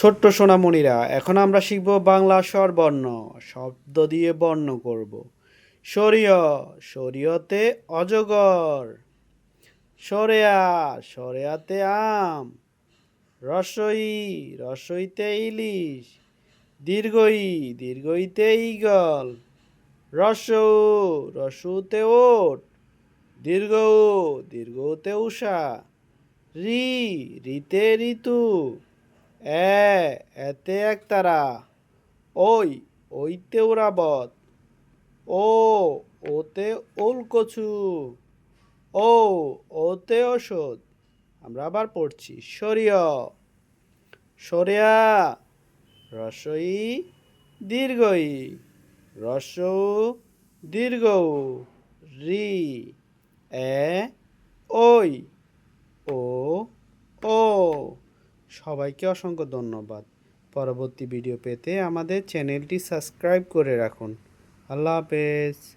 ছোট্ট সোনামণিরা, এখন আমরা শিখব বাংলা স্বরবর্ণ। শব্দ দিয়ে বর্ণ করব। সরিয়, সরিয়তে অজগর। সরেয়া, সরেয়াতে আম। রসই, রসইতে ইলিশ। দীর্ঘই, দীর্ঘইতে ঈগল। রসৌ, রসৌতে ওট। দীর্ঘ, দীর্ঘতে উষা। রি, রিতে ঋতু। এতে একতারা। ওই, ওইতে ওরাবত। ও, ওতে ওলকচু। ও, ওতে ওষুধ। আমরা আবার পড়ছি। সরিয়, সরিয়া, রসই, দীর্ঘই। রসৌ, দীর্ঘ। রি, এ, ওই, ও, ও। সবাইকে অসংখ্য ধন্যবাদ। পরবর্তী ভিডিও পেতে আমাদের চ্যানেলটি সাবস্ক্রাইব করে রাখুন। আল্লাহ হাফেজ।